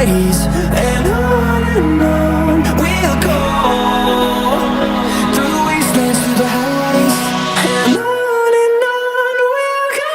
rays, and on we'll go, through the wastelands, through the highways, and on we'll go.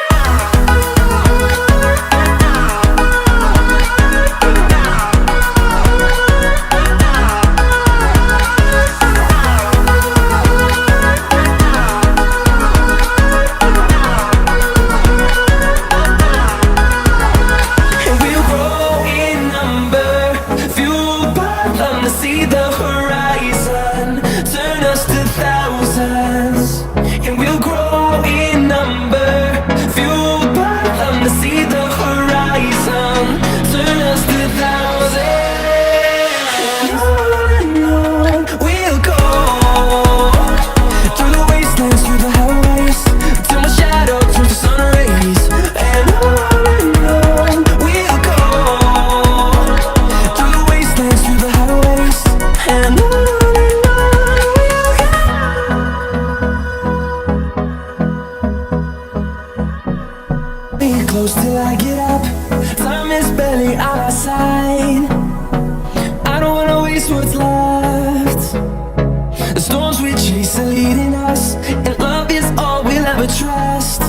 See the horizon, turn us to thousands, and we'll grow in number, fueled by them to see the horizon, turn us to thousands, and on we'll go, through the wastelands, through the highways, till my shadow turns to sun rays, and on we'll go, through the wastelands, through the highways, and on we'll go. Be close till I get up. Time is barely on our side. I don't wanna waste what's left. The storms we chase are leading us, and love is all we'll ever trust.